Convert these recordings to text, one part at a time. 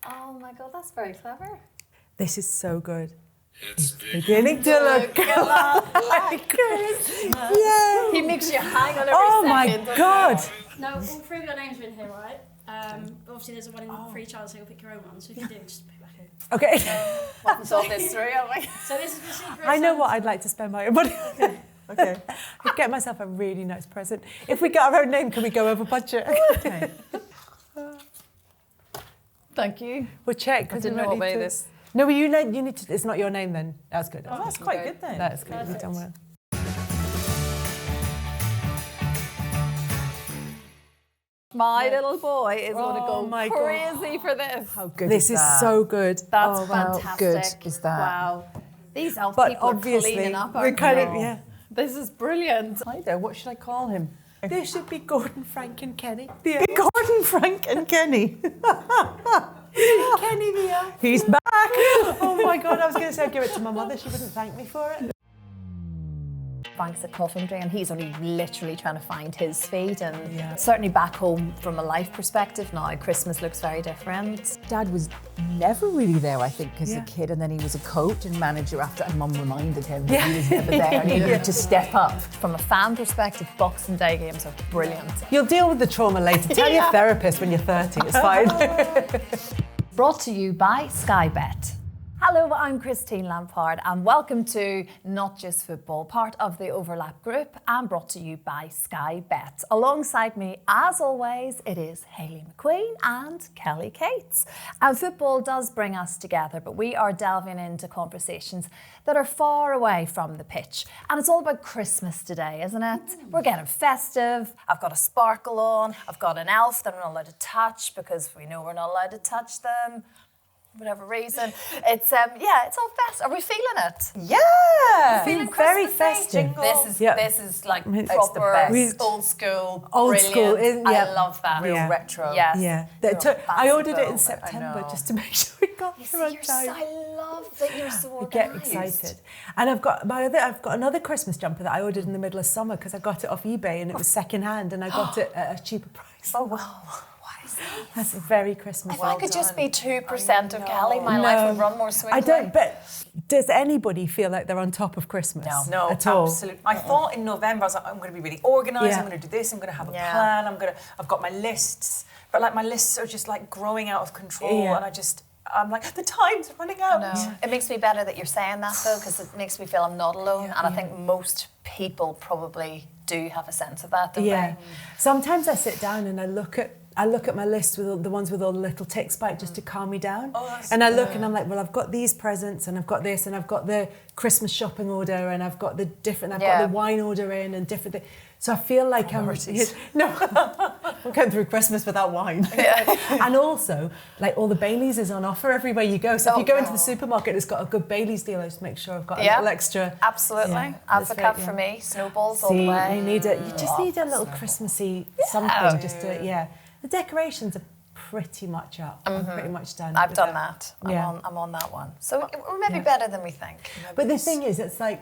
Oh my God, that's very clever. This is so good. It's Beginning to look like Christmas. Yeah. He makes you hang on every second. Oh my God. No, all three of your names are in here, right? Obviously, there's a one in for each other, so you'll pick your own one. So if you do, just pick back in. Okay. Once all this through, oh my God. So this is the secret. I know what I'd like to spend my own money on. Okay. I'd get myself a really nice present. If we get our own name, can we go over budget? Okay. Thank you. We'll check. I didn't know what way this. No, well, you need to. It's not your name then. That's good. Oh, that's quite good then. That's good. You've Perfect. done well. My little boy is going to Oh go my God. crazy for this. How good This is that? so good. That's Oh, wow. fantastic. good is that? Wow. These elf But people are obviously, cleaning up, we're aren't kind they? of yeah. This is brilliant. Hi there, what should I call him? There should be Gordon, Frank, and Kenny. Gordon, Frank and Kenny. Kenny the elf. He's back. Oh my God! I was going to say I'd give it to my mother. She wouldn't thank me for it. Frank's at Coventry and he's only literally trying to find his feet, and Yeah. certainly back home from a life perspective now, Christmas looks very different. Dad was never really there, I think, as Yeah. a kid, and then he was a coach and manager after, and Mum reminded him that he was never there and he needed to step up. From a fan perspective, Boxing Day games are brilliant. You'll deal with the trauma later. Tell your therapist when you're 30. It's fine. Brought to you by SkyBet. Hello, I'm Christine Lampard and welcome to Not Just Football, part of the Overlap Group and brought to you by SkyBet. Alongside me, as always, it is Hayley McQueen and Kelly Cates. And football does bring us together, but we are delving into conversations that are far away from the pitch. And it's all about Christmas today, isn't it? We're getting festive. I've got a sparkle on. I've got an elf that I'm not allowed to touch because we know we're not allowed to touch them. Whatever reason, it's it's all festive. Are we feeling it? Yeah. Feeling very Christmassy? festive. This is like It's the proper best. old school. Old brilliant. school, isn't- yeah. I love that. Real Yeah. retro. Yes. Yeah. Real I ordered it in fancy September know. just to make sure we got You there on see, time. I love that you're so I get organised. excited. And I've got another Christmas jumper that I ordered in the middle of summer because I got it off eBay and it was second hand and I got it at a cheaper price. Oh wow. What is that? That's very Christmas. If I could just be 2% of Kelly, my No. life would run more smoothly. I don't, but does anybody feel like they're on top of Christmas? No, at all? absolutely. I thought in November I was like, I'm going to be really organised. Yeah. I'm going to do this. I'm going to have a Yeah. plan. I've got my lists, but like my lists are just like growing out of control, Yeah. and I'm like, the time's running out. No. It makes me better that you're saying that though, because it makes me feel I'm not alone. And I think most people probably do have a sense of that, don't Yeah. they? Sometimes I sit down and I look at my list with all, the ones with all the little ticks by it just to calm me down. Oh, that's and I look and I'm like, well, I've got these presents and I've got this and I've got the Christmas shopping order and I've got I've got the wine order in and different things. So I feel like Priorities. I'm going through Christmas without wine. And also, like all the Baileys is on offer everywhere you go. So if you go into the supermarket, it's got a good Baileys deal. I just make sure I've got a little extra. Absolutely. Yeah, Advocate that's right, for me. Snowballs all See, the way. you need it. You just need a little Christmassy something. Just to, the decorations are pretty much up. I'm pretty much done. I've with done that. Yeah. I'm on that one. So we're maybe better than we think. But the thing is, it's like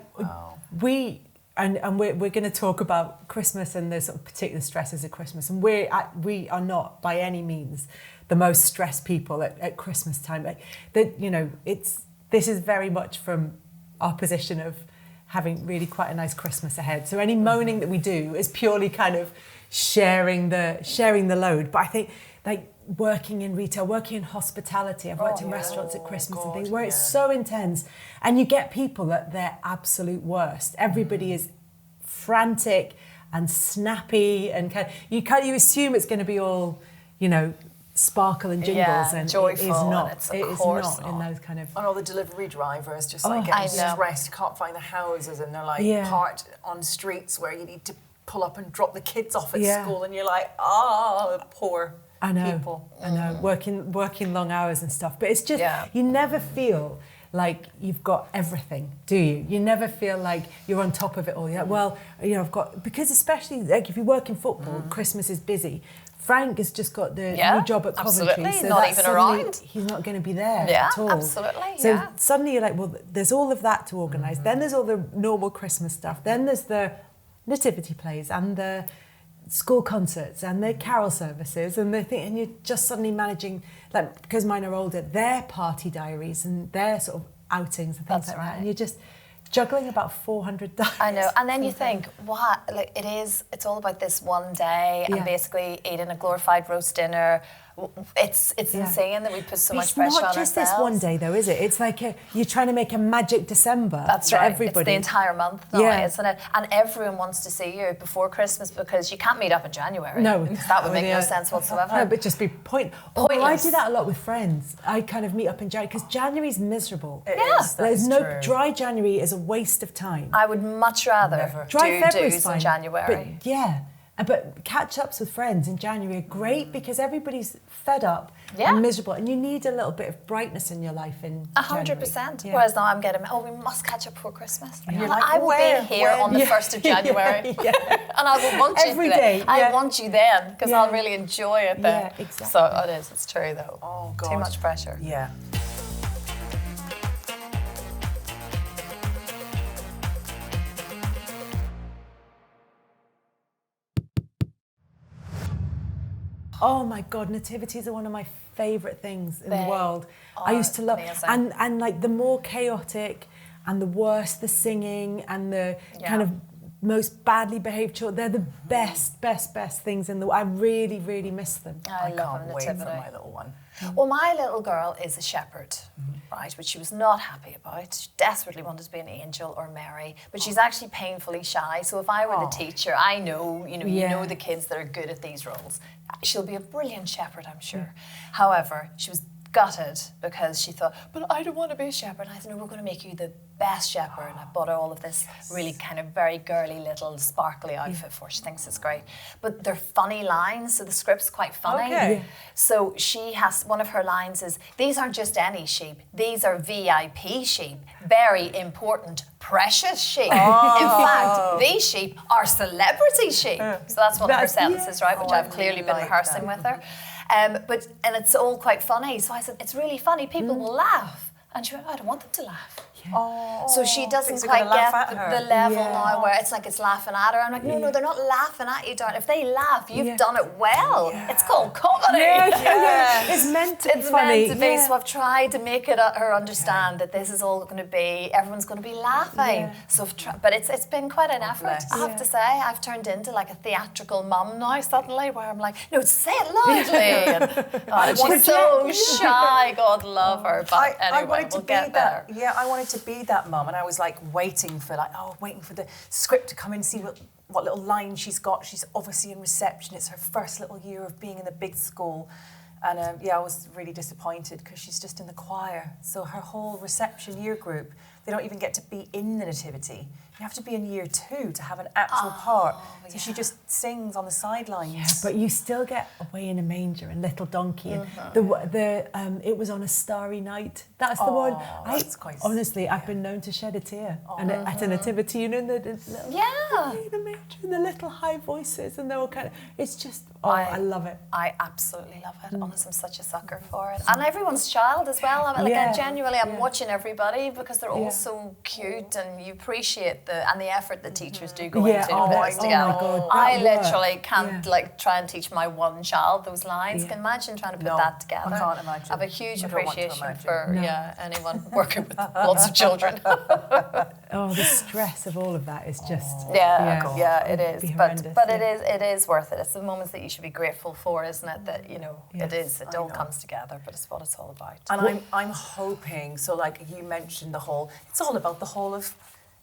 we're going to talk about Christmas and the sort of particular stresses of Christmas, and we are not by any means the most stressed people at Christmas time. Like that, this is very much from our position of having really quite a nice Christmas ahead. So any moaning that we do is purely kind of sharing the load. But I think like working in retail, working in hospitality, I've worked in restaurants at Christmas and things where it's so intense and you get people at their absolute worst. Everybody is frantic and snappy and you assume it's going to be all, sparkle and jingles, and joyful, it is not. and it's It is course not in those kind of. And all the delivery drivers just I getting know. stressed, can't find the houses, and they're like parked on streets where you need to pull up and drop the kids off at school, and you're like, poor people. I know, working long hours and stuff. But it's just, you never feel like you've got everything, do you? You never feel like you're on top of it all. You're like, well, I've got, because especially like if you work in football, Christmas is busy. Frank has just got the new job at Coventry. Absolutely, so not that's even suddenly- around. He's not going to be there Yeah, at all. absolutely, So yeah. suddenly you're like, well, there's all of that to organise. Then there's all the normal Christmas stuff. Then there's the nativity plays and the school concerts and the carol services and and you're just suddenly managing like, because mine are older, their party diaries and their sort of outings and things That's like that. right. And you're just juggling about 400 diaries. I know, and then you think, what? Like it's all about this one day, and basically eating a glorified roast dinner. It's insane that we put so much pressure on ourselves. It's not just this one day, though, is it? It's like you're trying to make a magic December. That's for right. everybody. It's the entire month now, isn't it? And everyone wants to see you before Christmas because you can't meet up in January. No. Because that would make no sense whatsoever. No, but just be pointless. I do that a lot with friends. I kind of meet up in January because January's miserable. It is, There's no true. dry January is a waste of time. I would much rather Dry do February's do's fine, in January. But catch-ups with friends in January are great because everybody's fed up and miserable, and you need a little bit of brightness in your life in 100%. Yeah. Whereas now I'm getting, we must catch up before Christmas. And you're I will be here on the 1st of January. And I will want you Every day. I want you then because I'll really enjoy it then. Yeah, exactly. So it is, it's true though. Oh, God. Too much pressure. Yeah. Oh my God, nativities are one of my favourite things in the world. I used to love, amazing. and like the more chaotic and the worse the singing and the kind of most badly behaved children, they're the best things in the world. I really, really miss them. I love can't a wait for nativity. my little one. Well, my little girl is a shepherd, right, which she was not happy about. She desperately wanted to be an angel or Mary, but she's actually painfully shy. So if I were the teacher, I know, you know the kids that are good at these roles. She'll be a brilliant shepherd, I'm sure. However, she was gutted because she thought, but I don't want to be a shepherd. And I said, no, we're going to make you the best shepherd. And I bought her all of this really kind of very girly little sparkly outfit for her. She thinks it's great. But they're funny lines, so the script's quite funny. Okay. Yeah. So she has, one of her lines is, these aren't just any sheep, these are VIP sheep. Very important, precious sheep. In fact, these sheep are celebrity sheep. So that's one of her sentences, right, which I've clearly been rehearsing with her. And it's all quite funny. So I said, it's really funny, people will laugh. And she went, I don't want them to laugh. So she doesn't quite get the level now where it's like it's laughing at her. I'm like, no, they're not laughing at you, darling. If they laugh, you've done it well. It's called comedy. It's meant to be funny. It's meant to be. So I've tried to make it her understand that this is all going to be, everyone's going to be laughing. So, but it's been quite an effort, I have to say. I've turned into like a theatrical mum now suddenly, where I'm like, no, say it loudly. And she's so shy. God love her. But anyway, we'll get better. Yeah, I wanted to be that mum, and I was like waiting for the script to come in, see what little line she's got. She's obviously in reception. It's her first little year of being in the big school. And I was really disappointed because she's just in the choir. So her whole reception year group, they don't even get to be in the nativity. You have to be in year 2 to have an actual part. So she just sings on the sidelines. Yeah, but you still get Away in a Manger and Little Donkey. And it was on a starry night. That's the one. Honestly, I've been known to shed a tear at a nativity. You know, the little Away in a Manger and the little high voices, and they're all kind of. It's just. I love it. I absolutely love it. Honestly, I'm such a sucker for it. And everyone's child as well. I mean, genuinely, I'm watching everybody because they're all so cute, and you appreciate the effort that teachers do go into to put this together. God, I literally can't try and teach my one child those lines. Can imagine trying to put that together. I can't imagine. I have a huge appreciation for anyone working with lots of children. The stress of all of that is just it is. But it is worth it. It's the moments that you should be grateful for, isn't it? That it all comes together, but it's what it's all about. And I'm hoping, so like you mentioned it's all about the whole of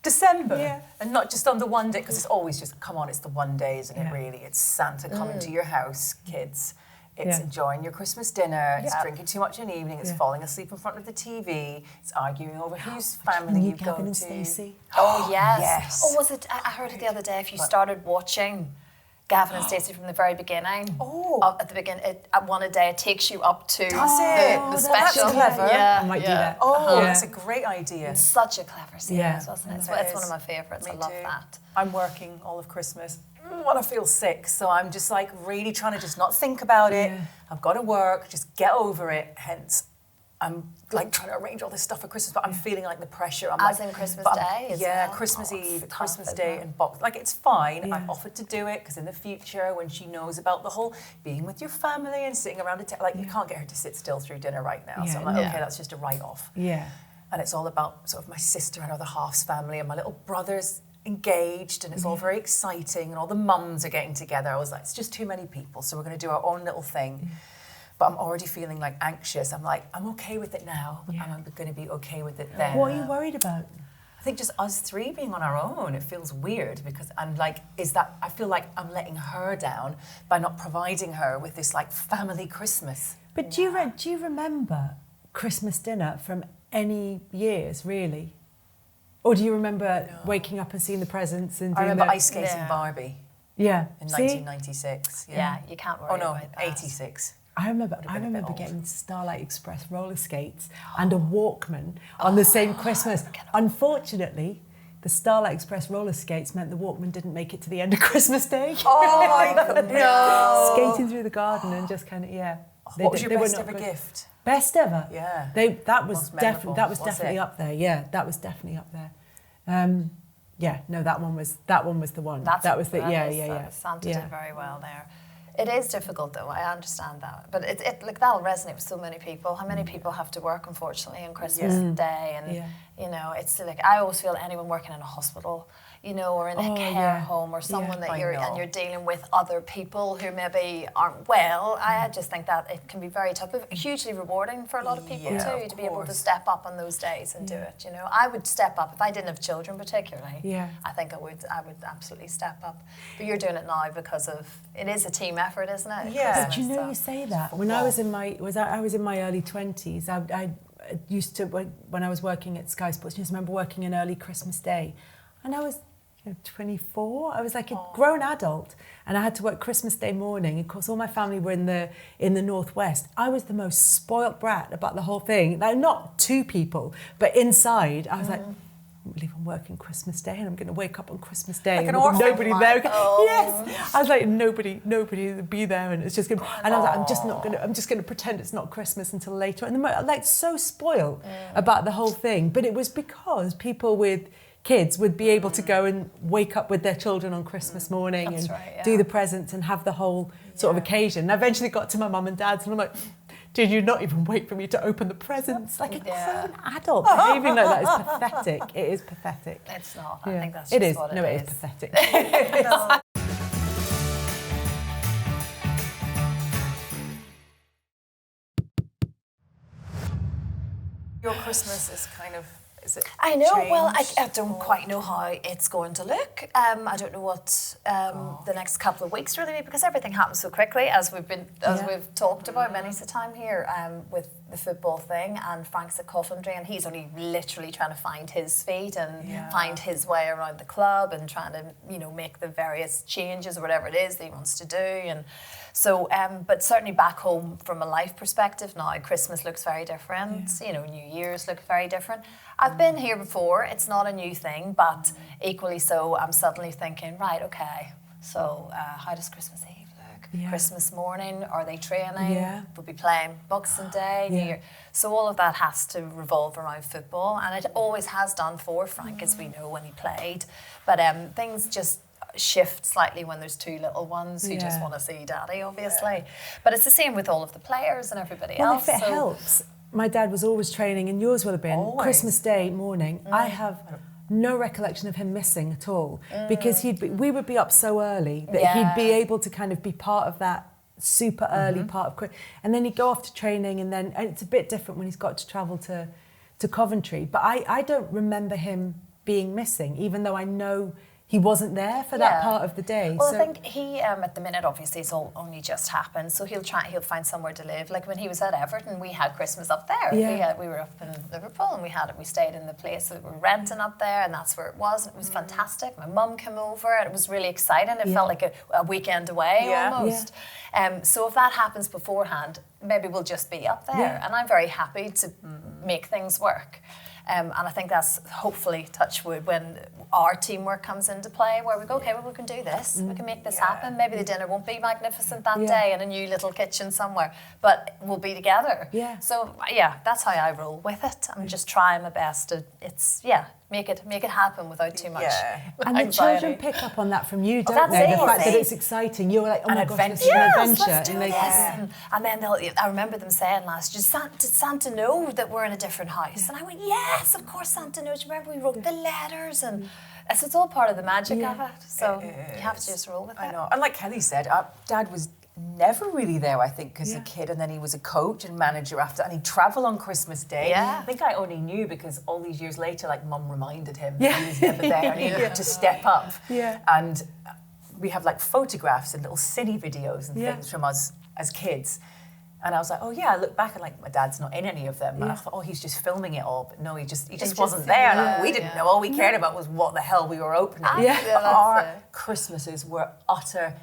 December, and not just on the one day, because it's always just, come on, it's the one day, isn't it really? It's Santa coming to your house, kids. It's enjoying your Christmas dinner, it's drinking too much in the evening, it's falling asleep in front of the TV, it's arguing over whose family you go Gavin and to. Stacey. Oh, yes. Oh, was it? I heard it the other day, if you started watching Gavin and Stacey from the very beginning. At the beginning, one a day, it takes you up to the special. That's clever. I might do that. That's a great idea. It's such a clever series, wasn't it? It's one of my favourites. I love that. I'm working all of Christmas. When I feel sick, so I'm just like really trying to just not think about it. I've got to work, just get over it. Hence, I'm like trying to arrange all this stuff for Christmas, but I'm feeling like the pressure. I'm As like, in Christmas but Day as yeah, well? Christmas Oh, Eve, it's Christmas tough, Day, isn't it? and box. Like it's fine. Yeah. I've offered to do it because in the future, when she knows about the whole being with your family and sitting around a table, like you can't get her to sit still through dinner right now. So Yeah, I'm like, no. okay, that's just a write-off. Yeah. And it's all about sort of my sister and other half's family, and my little brother's engaged, and it's all very exciting, and all the mums are getting together. I was like, it's just too many people, so we're going to do our own little thing. But I'm already feeling like anxious. I'm like, I'm okay with it now, and I'm going to be okay with it then. What are you worried about? I think just us three being on our own, it feels weird because I'm like, I feel like I'm letting her down by not providing her with this like family Christmas. But do you remember Christmas dinner from any years, really? Or do you remember waking up and seeing the presents and I doing remember the... ice skating Barbie Yeah. in See? 1996. Yeah, you can't worry Oh no, about that. 86. I remember been a bit old. getting Starlight Express roller skates and a Walkman on the same Christmas. Unfortunately, the Starlight Express roller skates meant the Walkman didn't make it to the end of Christmas Day. Oh my God, no! Skating through the garden and just kind of, What was your they were best not ever good. gift? Best ever? Yeah. That was Most memorable, was definitely it? up there. Yeah, that was definitely up there. That one was the one. Santa Yeah. did very well there. It is difficult though, I understand that. But it like that'll resonate with so many people. How many people have to work unfortunately on Christmas Day, and you know, it's like I always feel anyone working in a hospital, you know, or in a care home, or someone that you're dealing with other people who maybe aren't well. I just think that it can be very tough, but hugely rewarding for a lot of people too, to be able to step up on those days and do it. You know, I would step up if I didn't have children, particularly. Yeah. I think I would absolutely step up. But you're doing it now because of it is a team effort, isn't it? Yeah. But you know, you say that. When I was in my early 20s, I used to, when I was working at Sky Sports, I just remember working an early Christmas Day, and I was 24. I was like a grown adult, and I had to work Christmas Day morning. Of course, all my family were in the Northwest. I was the most spoilt brat about the whole thing. Like, not two people, but inside, I was like, I can't believe I'm working Christmas Day, and I'm going to wake up on Christmas Day Like and an there'll be orphan. nobody there. Yes, I was like, nobody will be there, and it's just going. And I was like, I'm just going to pretend it's not Christmas until later. And like so spoiled about the whole thing. But it was because people with kids would be able to go and wake up with their children on Christmas morning and do the presents and have the whole sort of occasion. And I eventually got to my mum and dad's, and I'm like, did you not even wait for me to open the presents? Like a grown adult behaving like that is pathetic. It is pathetic. It's not. Yeah. I think that's it just is. what No, it it is is. pathetic. Your Christmas is kind of, is it I know. Well, I changed don't or- quite know how it's going to look. I don't know what the next couple of weeks really be, because everything happens so quickly, as we've talked about many a time here with the football thing. And Frank's at Coventry, and he's only literally trying to find his feet and find his way around the club, and trying to make the various changes or whatever it is that he wants to do. And so, but certainly back home from a life perspective now, Christmas looks very different. New Year's look very different. I've been here before. It's not a new thing, but equally so, I'm suddenly thinking, right, okay, so how does Christmas Eve look? Yeah. Christmas morning, are they training? Yeah. We'll be playing Boxing Day, New Year. So all of that has to revolve around football, and it always has done for Frank, as we know, when he played. But things just shift slightly when there's two little ones who just want to see daddy, obviously. But it's the same with all of the players and everybody else. Well, if it helps, my dad was always training, and yours will have been Always. Christmas Day morning. I have no recollection of him missing at all, because we would be up so early that he'd be able to kind of be part of that super early part of, and then he'd go off to training, and it's a bit different when he's got to travel to Coventry. But I don't remember him being missing, even though I know he wasn't there for that part of the day. Well, so, I think he, at the minute, obviously, it's all only just happened, so he'll find somewhere to live. Like when he was at Everton, we had Christmas up there. Yeah. We were up in Liverpool, and we stayed in the place that we were renting up there, and that's where it was. And it was fantastic. My mum came over, and it was really exciting. It felt like a weekend away almost. So if that happens beforehand, maybe we'll just be up there. Yeah. And I'm very happy to make things work. And I think that's hopefully, touch wood, when our teamwork comes into play, where we go, okay, well, we can do this. We can make this happen. Maybe the dinner won't be magnificent that day in a new little kitchen somewhere, but we'll be together. Yeah. So, that's how I roll with it. I'm just trying my best to, make it happen without too much And the anxiety. children pick up on that from you, don't that's they? it, The fact that see? it's exciting. You're like, oh An my gosh, this is adventure. an Yes, adventure. let's do And they- this. And then I remember them saying last year, did Santa know that we're in a different house? And I went, yes, of course Santa knows. Remember we wrote the letters and so it's all part of the magic of it. So you have to just roll with it. I know. And like Kelly said, our Dad was never really there, I think, as a kid, and then he was a coach and manager after, and he'd travel on Christmas Day. Yeah. I think I only knew because all these years later, like Mum reminded him that he was never there and he had to step up. Yeah. And we have like photographs and little cine videos and things from us as kids. And I was like, oh yeah, I look back and like my dad's not in any of them. And I thought, oh, he's just filming it all. But no, he just wasn't there. Like, we didn't know. All we cared about was what the hell we were opening. Our Christmases were utter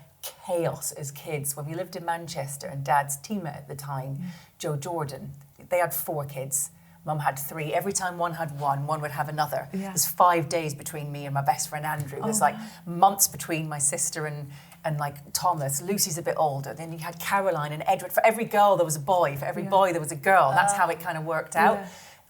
chaos as kids. When we lived in Manchester, and Dad's teammate at the time, Joe Jordan, they had 4 kids. Mum had 3. Every time one had one would have another. There's 5 days between me and my best friend Andrew. There's like months between my sister and like Thomas. Lucy's a bit older. Then you had Caroline and Edward. For every girl there was a boy. For every boy there was a girl. And that's how it kind of worked out.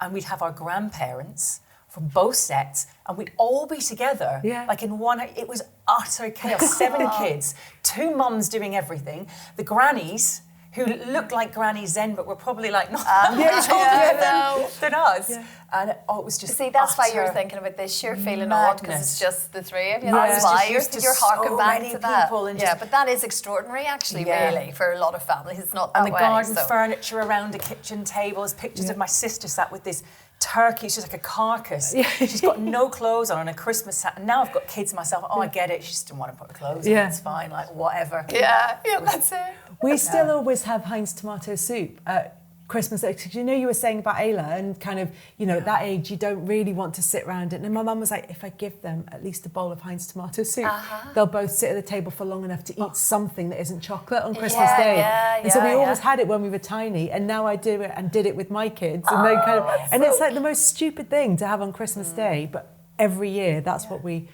And we'd have our grandparents from both sets, and we'd all be together, like in one. It was utter chaos. 7 kids, 2 mums doing everything. The grannies, who looked like grannies then, but were probably like not much older than us. And it was just that's why you're thinking about this. You're feeling odd because it's just the 3 of you. That's I was why just used to you're harking so back many to that. people and but that is extraordinary, actually, really, for a lot of families. It's not that and the way. garden furniture around a kitchen table. There's pictures of my sister sat with this turkey. It's just like a carcass. She's got no clothes on a Christmas hat. And now I've got kids myself. Oh, I get it. She just didn't want to put clothes on. It's fine. Like, whatever. Yeah, that's it. We still always have Heinz tomato soup at Christmas. Because you were saying about Ayla and kind of, at that age, you don't really want to sit around it. And my mum was like, if I give them at least a bowl of Heinz tomato soup, they'll both sit at the table for long enough to eat something that isn't chocolate on Christmas Day. And so we always had it when we were tiny, and now I do it and did it with my kids. And they kind of, and it's like the most stupid thing to have on Christmas Day, but every year that's what we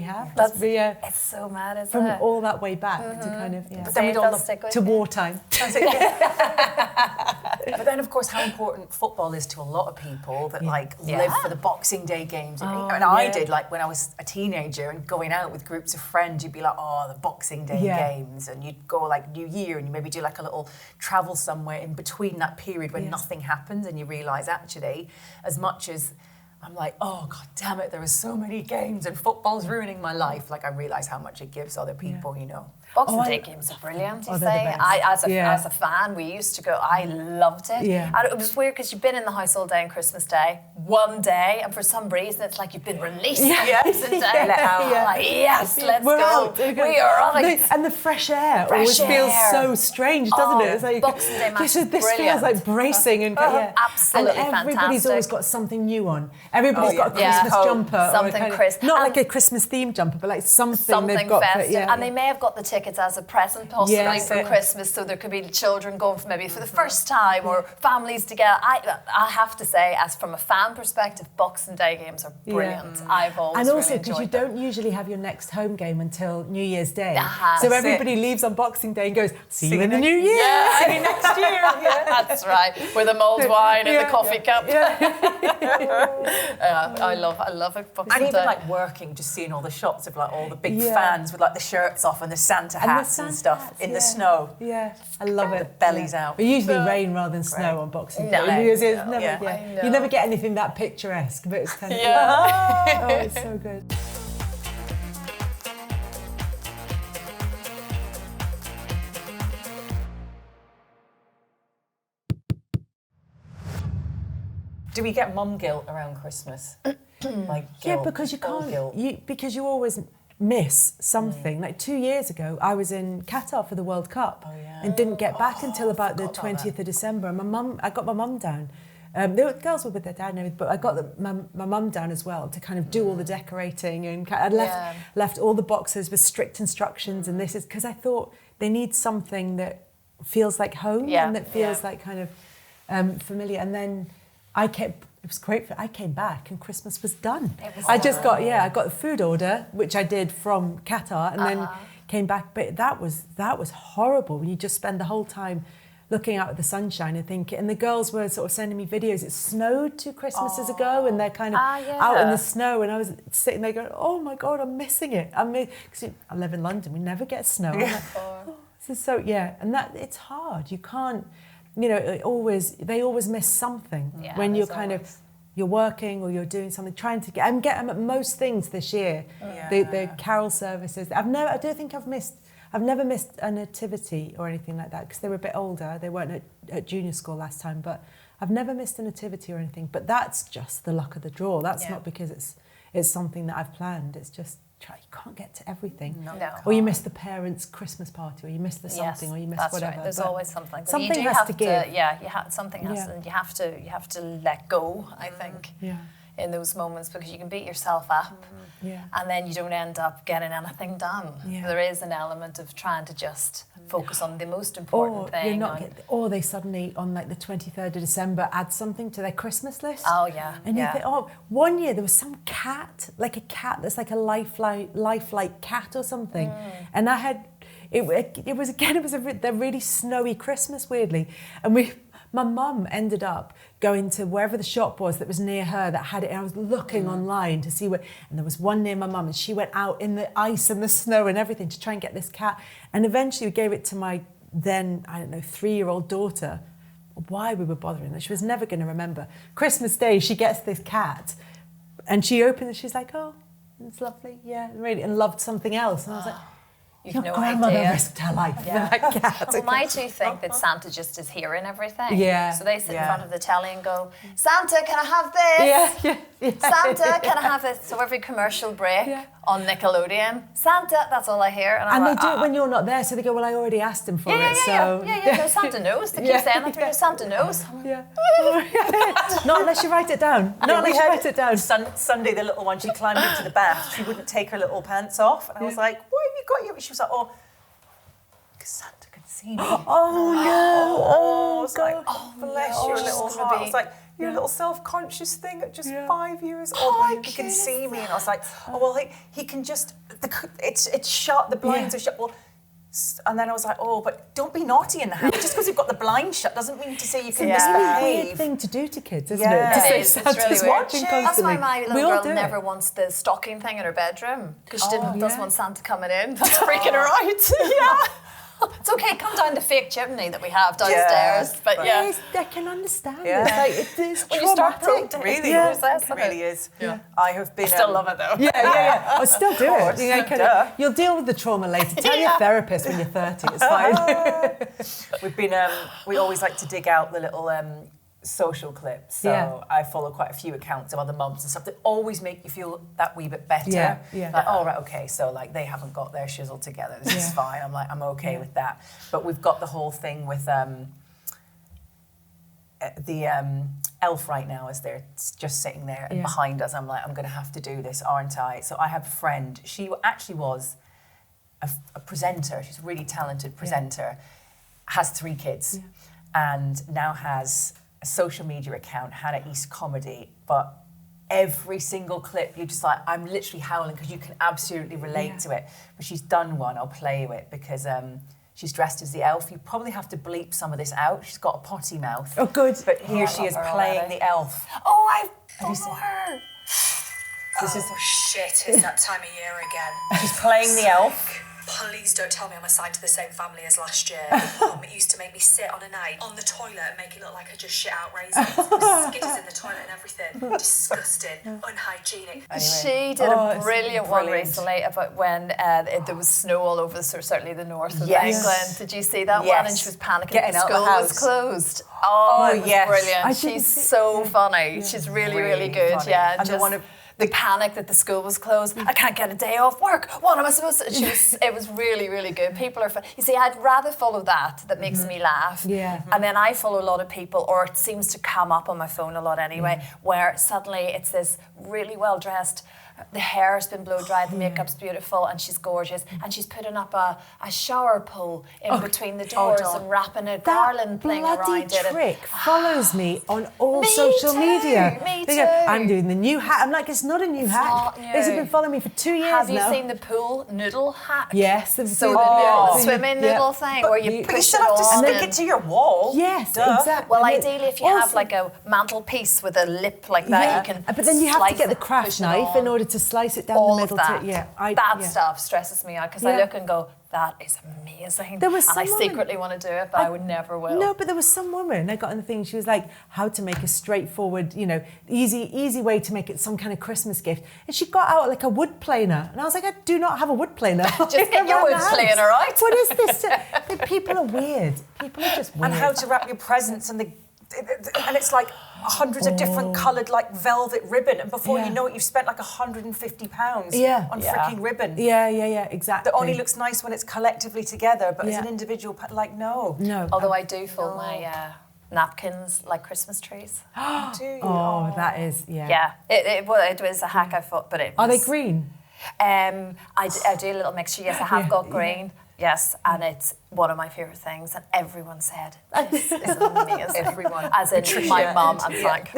have. It's so mad, isn't from it? all that way back to kind of But then we'd all look to wartime. But then, of course, how important football is to a lot of people that live for the Boxing Day games. I did, like when I was a teenager and going out with groups of friends, you'd be like, oh, the Boxing Day games, and you'd go like New Year and you maybe do like a little travel somewhere in between that period when nothing happens, and you realise actually, as much as I'm like, oh, God damn it, there are so many games and football's ruining my life. Like, I realise how much it gives other people, Boxing Day games are brilliant, you they're the say. best. As a fan, we used to go, I loved it. And it was weird because you've been in the house all day on Christmas Day, one day, and for some reason it's like you've been released on Boxing Day. Like, yes, let's We're go. out. We are out. And the fresh air always feels so strange, doesn't it? It's like, Boxing Day match this feels like bracing and absolutely and everybody's fantastic. always got something new on. Everybody's got a Christmas jumper, something crisp, not like a Christmas themed jumper, but like something they've got. Festive, and they may have got the tickets as a present possibly for Christmas, so there could be children going for maybe for the first time or families together. I have to say, as from a fan perspective, Boxing Day games are brilliant. I've always and also really because you don't usually have your next home game until New Year's Day, so everybody leaves on Boxing Day and goes, see you in the new year. See you next year. That's right, with the mulled wine in the coffee cup. I love it. Boxing And Day. even like working, just seeing all the shots of like all the big fans with like the shirts off and the Santa hats and stuff in the snow. Yeah, I love it. The bellies out. But usually rain rather than snow on Boxing Day. No. New Year's Eve, never, know. You never get anything that picturesque, but it's kind of oh, it's so good. Do we get mum guilt around Christmas? Like guilt, because you all can't. guilt. Because you always miss something. Like 2 years ago, I was in Qatar for the World Cup and didn't get back until about the 20th of December. And I got my mum down. The girls were with their dad and everything, but I got my mum down as well to kind of do all the decorating, and I left all the boxes with strict instructions. And this is because I thought they need something that feels like home and that feels like kind of familiar. And then I kept was great. I came back and Christmas was done. I got the food order, which I did from Qatar, and then came back. But that was horrible when you just spend the whole time looking out at the sunshine and thinking. And the girls were sort of sending me videos. It snowed 2 Christmases ago, and they're kind of out in the snow. And I was sitting there going, "Oh my God, I'm missing it." Because I live in London, we never get snow. I'm like, this is so and that it's hard. You can't. You know, they always miss something when you're you're working or you're doing something, trying to get them at most things this year. The carol services. I've never missed a nativity or anything like that because they were a bit older. They weren't at junior school last time, but I've never missed a nativity or anything. But that's just the luck of the draw. That's not because it's something that I've planned. It's just you can't get to everything. No. Or you miss the parents' Christmas party, or you miss the something, or you miss whatever. Right. There's always something. But something you has to give. Something has to. You have to let go. I think. In those moments, because you can beat yourself up, and then you don't end up getting anything done. There is an element of trying to just focus on the most important thing. Or they suddenly, on like the 23rd of December, add something to their Christmas list. Oh, yeah. And you think, one year there was some cat, like a cat that's like a lifelike cat or something. And I had, it was a really snowy Christmas, weirdly. And my mum ended up going to wherever the shop was that was near her that had it, and I was looking online to see and there was one near my mum, and she went out in the ice and the snow and everything to try and get this cat, and eventually we gave it to my then, 3-year-old daughter. Why we were bothering her, she was never going to remember. Christmas Day, she gets this cat, and she opens it, she's like, "Oh, it's lovely, really," and loved something else, and I was like, your grandmother risked her life for that cat. Well, my two think that Santa just is hearing everything. Yeah. So they sit in front of the telly and go, "Santa, can I have this? Santa, can I have this?" So every commercial break on Nickelodeon, "Santa," that's all I hear. And they do it when you're not there, so they go, "Well, I already asked him for it, so..." No, Santa knows. They keep saying that to me, "Santa knows." Not unless you write it down. Not unless you write it down. Sunday, the little one, she climbed into the bath. She wouldn't take her little pants off. And I was like, "What have you got you?" She was like, "Oh, because Santa could see me." Oh, no. I was like, "Oh, bless your little heart." I was like, "Your little self-conscious thing at just 5 years old, he can see me." And I was like, "Oh, well, he can just, it's shut, the blinds are shut." Well, and then I was like, "Oh, but don't be naughty in the house. Just because you've got the blind shut doesn't mean to say you can misbehave." It's a weird thing to do to kids, isn't it? To say Santa's watching constantly. That's why my little girl never wants the stocking thing in her bedroom, because she doesn't want Santa coming in. That's freaking her out. It's okay, come down the fake chimney that we have downstairs. But I can understand it. Like, it's when you start to it really is. I have been. I still love it though. I'll still do it. You'll deal with the trauma later. Tell your therapist when you're 30. It's fine. We always like to dig out the little social clips. So I follow quite a few accounts of other mums and stuff that always make you feel that wee bit better. Like, oh, right, okay, so like they haven't got their shizzle together. This is fine. I'm like, I'm okay with that. But we've got the whole thing with the elf right now as they're just sitting there behind us. I'm like, I'm going to have to do this, aren't I? So I have a friend. She actually was a presenter. She's a really talented presenter. Has 3 kids and now has a social media account, Hannah East Comedy, but every single clip you're just like, I'm literally howling because you can absolutely relate to it. But she's done one, I'll play you it, because she's dressed as the elf. You probably have to bleep some of this out. She's got a potty mouth. Oh, good. But here she is playing the elf. Oh, I follow her. Shit, it's that time of year again. She's playing the elf. Please don't tell me I'm assigned to the same family as last year. Mum used to make me sit on a night on the toilet and make it look like I just shit out raisins. Skitters in the toilet and everything. Disgusting. Unhygienic. Anyway. She did a brilliant one recently about when there was snow all over certainly the north of England. Did you see that one? And she was panicking. The school was closed. Oh, it was brilliant. She's so funny. She's really good. Funny. Yeah, and just the panic that the school was closed. I can't get a day off work. What am I supposed to? It was really good. People are fun. You see, I'd rather follow that makes me laugh. Yeah. And then I follow a lot of people, or it seems to come up on my phone a lot anyway, where suddenly it's this really well dressed the hair's been blow dried, the makeup's beautiful, and she's gorgeous, and she's putting up a shower pole in between the doors and wrapping a garland thing around it. That bloody trick follows me on all social media. Me They too. go, I'm doing the new hat. I'm like, it's not a new hat. not new. This has been following me for 2 years Have you now. seen the pool noodle hack? Yes. So the swimming noodle thing, where you But you push still it have to on stick and- it to your wall. Yes, Duh. exactly. Well, And it- ideally, if you have also- like a mantelpiece with a lip like that, you can. But then you have to slice get the it, craft push it knife in on. order to slice it down All the of middle. that. That stuff stresses me out because I Yeah. look and go, that is amazing. There was and I some woman- secretly want to do it, but I would never will. No, but there was some woman, I got on the thing, she was like, how to make a straightforward, easy way to make it some kind of Christmas gift. And she got out like a wood planer. And I was like, I do not have a wood planer. Just get your wood planer out. What is this? People are weird. People are just weird. And how to wrap your presents and it's like hundreds of different coloured like velvet ribbon, and before you know it, you've spent like £150 on freaking ribbon. Yeah, exactly. That only looks nice when it's collectively together, but as an individual, no. No. I do fold my napkins like Christmas trees. Do you? Oh, that is, Yeah, it was a hack I thought, but it was... Are they green? I do a little mixture. Yes, I have got green. Yes, and it's one of my favourite things, and everyone said this is amazing. Everyone, as in my mum and Frank.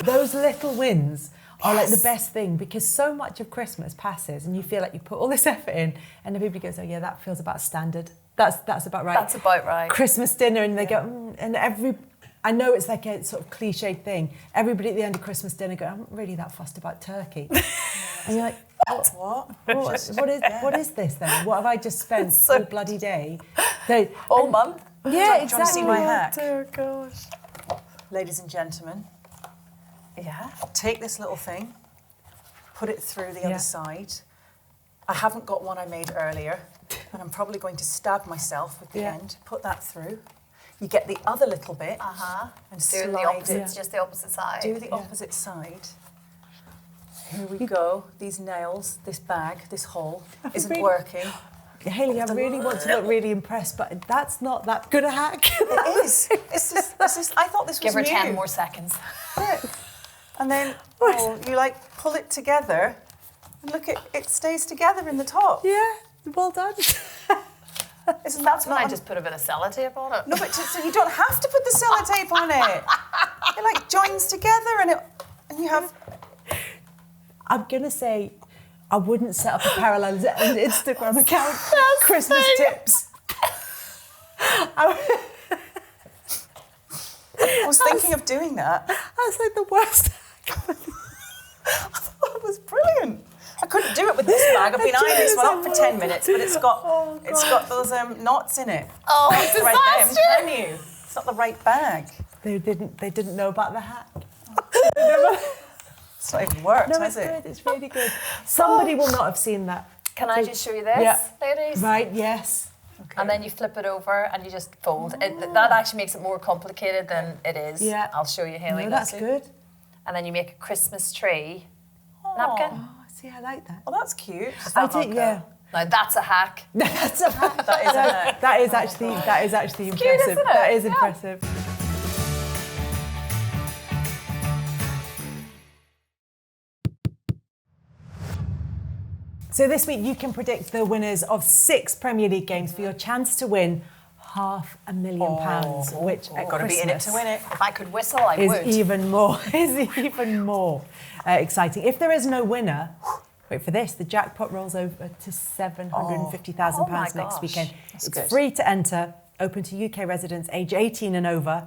Those little wins are like the best thing, because so much of Christmas passes and you feel like you put all this effort in, and everybody goes, oh yeah, that feels about standard. That's about right. That's about right. Christmas dinner, and they go, I know it's like a sort of cliched thing. Everybody at the end of Christmas dinner go, I'm not really that fussed about turkey. And you're like, what is this then? What have I just spent all bloody day? All month? Yeah, Do you want exactly. to see my hack? Dear gosh. Ladies and gentlemen, Yeah. take this little thing, put it through the other side. I haven't got one I made earlier, and I'm probably going to stab myself with the end. Put that through. You get the other little bit and Do slide the opposite, it. just the opposite side. Do the opposite side. Here we go. These nails, this bag, this hole isn't really- working. Hayley, I really want to look really impressed, but that's not that good a hack. It is. It's just, I thought this Give was her new. 10 more seconds. And then you like pull it together, and look, it stays together in the top. Yeah, well done. Isn't That's that when I not- just put a bit of sellotape on it. No, but so you don't have to put the sellotape on it. It like joins together, and you have. I'm going to say I wouldn't set up a parallel Instagram account. Christmas tips. I was thinking of doing that. That's like the worst. I thought it was brilliant. I couldn't do it with this bag. I've been eyeing this one up for 10 minutes, but it's got those knots in it. Oh, Right there, disaster! I'm telling you, it's not the right bag. They didn't know about the hack. It's not even worked, No, has it's it? good. It's really good. Somebody will not have seen that. Can I just show you this, Yeah. ladies? Right? Yes. And then you flip it over and you just fold. That actually makes it more complicated than it is. Yeah. I'll show you, Hayley. No, that's good. And then you make a Christmas tree napkin. Oh, see, I like that. Oh, that's cute. I did. Yeah. Now that's a hack. That's a hack. That is a hack. That is actually cute, impressive. isn't it? That is Yeah. impressive. So this week you can predict the winners of 6 Premier League games for your chance to win £500,000, which at Got to be in it Christmas to win it. If I could whistle, I is would. even more exciting. If there is no winner, wait for this, the jackpot rolls over to £750,000 Oh my next gosh. weekend. That's It's good. free to enter, open to UK residents age 18 and over.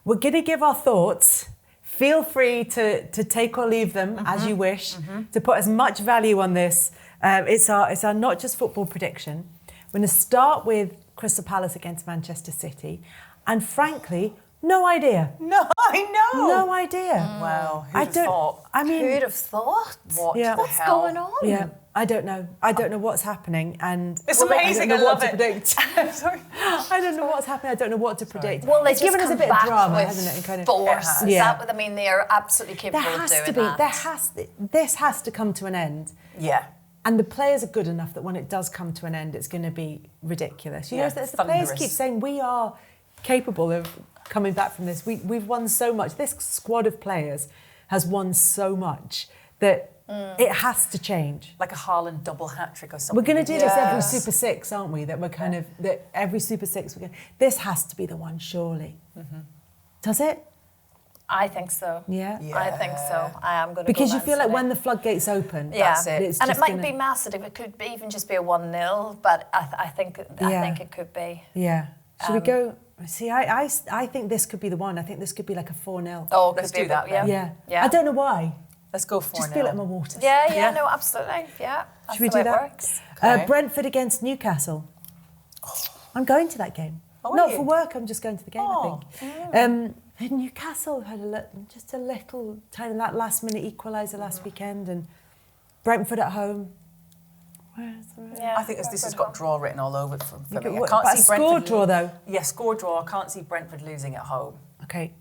We're going to give our thoughts. Feel free to take or leave them as you wish, to put as much value on this. It's our not just football prediction. We're going to start with Crystal Palace against Manchester City. And frankly, no idea. No, I know. No idea. Wow, I who'd have don't. thought? I mean, Who'd have thought? What Yeah. the What's hell? going on? yeah, I don't know. I don't know what's happening, and It's amazing, I don't know I what love to it. predict. Sorry. I don't know what's happening. I don't know what to predict. Well, they it's just given us a come bit of back drama, with hasn't it? And kind of force. Is Yeah. that what I mean? They are absolutely there capable of has doing to be. that. This has to come to an end. Yeah. And the players are good enough that when it does come to an end, it's going to be ridiculous. You Yeah, know, the players thunderous. keep saying we are capable of coming back from this. We've won so much. This squad of players has won so much that it has to change. Like a Haaland double hat-trick or something. We're going to do this every Yes. Super Six, aren't we? That we're kind of, that every Super Six, this has to be the one, surely. Does it? I think so. Yeah. I think so. I am going to Because go you feel Man like when City. the floodgates open, Yeah. That's it. it's And it just might gonna- be massive. It could be even just be a 1-0, but I think it could be. Yeah. Should we go? See, I think this could be the one. I think this could be like a 4-0. Oh, it Let's could be do that then. Yeah. I don't know why. Let's go for Just now. feel it in my waters. Yeah, no, absolutely. Yeah. That's Should we the way do it that? works. Okay. Brentford against Newcastle. I'm going to that game. Oh, are Not you? for work. I'm just going to the game. Oh. I think. Newcastle had just a little tiny that last-minute equaliser last weekend, and Brentford at home. Yeah, I think this has got draw written all over it for me. I But can't a see score Brentford draw though. Yeah, score draw. I can't see Brentford losing at home. Okay.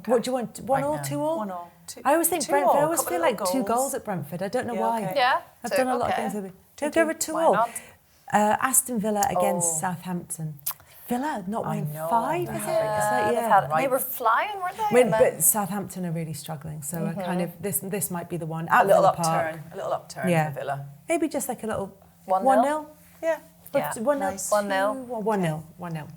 What do you want? 1-1, 2-1? 1-1. I always think 2-1, Brentford. I always couple feel of like little 2 goals. goals at Brentford. I don't know Yeah, why. okay. Yeah. I've two, done a lot okay. of games. Don't go with 2 Why all. not? Aston Villa against Southampton. Villa not I winning know. 5, is it? It's like, They've yeah. had- They were flying, weren't they? I mean, And then- but Southampton are really struggling, so I kind of this might be the one. A At little Villa Park. upturn. A little upturn Yeah. for Villa. Maybe just like a little 1-0? 1-0. Yeah. Yeah. 1-0. Nice. 1-0. 1-0. 1-0.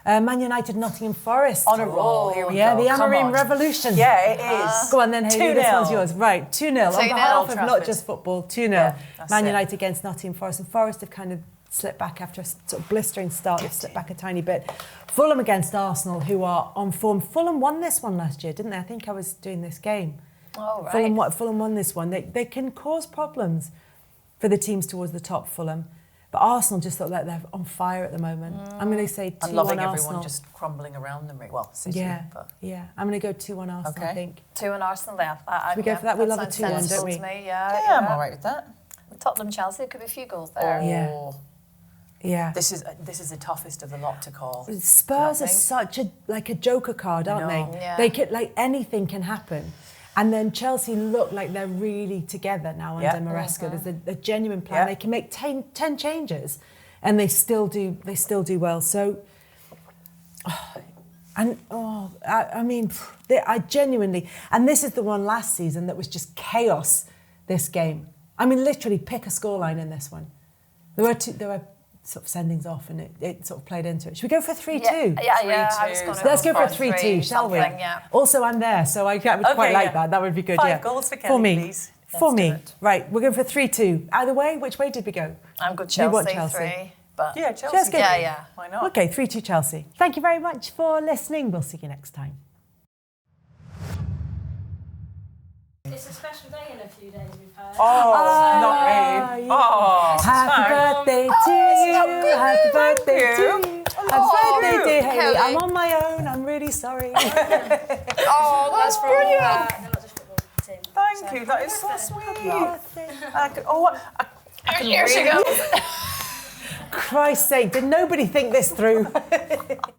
Man United, Nottingham Forest. On a roll. Here we Yeah, go. the Come Amorim on. Revolution. Yeah, it is. Go on then, Hayley. This 2-0. one's yours. Right, 2-0. On 2-0. behalf Old of not Trafford. just football, 2-0. Yeah, that's Man it. United against Nottingham Forest. And Forest have kind of slipped back after a sort of blistering start. They've slipped back a tiny bit. Fulham against Arsenal, who are on form. Fulham won this one last year, didn't they? I think I was doing this game. Oh, right. Fulham won this one. They can cause problems for the teams towards the top, Fulham. But Arsenal just look like they're on fire at the moment. I'm going to say 2-1 I'm loving Arsenal. everyone just crumbling around them. Well, City, Yeah, but yeah. I'm going to go 2-1 Arsenal, I Okay. think. 2 in Arsenal then. Should we go for that? We love a sounds 2-1, sensible don't we? to me. yeah, I'm all right with that. Tottenham, Chelsea, could be a few goals there. Yeah. Oh, Yeah. this is the toughest of the lot to call. Spurs Do are you not such a joker card, aren't know. they? Yeah. They could anything can happen. And then Chelsea look like they're really together now Yeah. under Maresca. There's a genuine plan. Yeah. They can make 10 changes, and they still do well. So, I mean, I genuinely, and this is the one last season that was just chaos. This game, I mean, literally pick a scoreline in this one. There were sort of sendings off, and it sort of played into it. Should we go for 3-2? Yeah, I was 3-2. going to Let's go for a 3-2, shall we? Yeah. Also, I'm there, so I would quite like that. That would be good. 5 goals for Kelly, for me, please. For Let's me, do it. right? We're going for 3-2. Either way, which way did we go? I'm good We Chelsea, want Chelsea. 3. But Yeah, Chelsea. Let's go. Yeah. Why not? Okay, 3-2 Chelsea. Thank you very much for listening. We'll see you next time. It's a special day in a few days, we've heard. Oh, not really. yeah. Oh, Happy birthday to you. Happy birthday to you. Happy birthday, Hayley. Kelly. I'm on my own. I'm really sorry. oh, that's From, brilliant. the Not Just Football team. Thank you. That is so sweet. I can Here she really- goes. Christ's sake, did nobody think this through?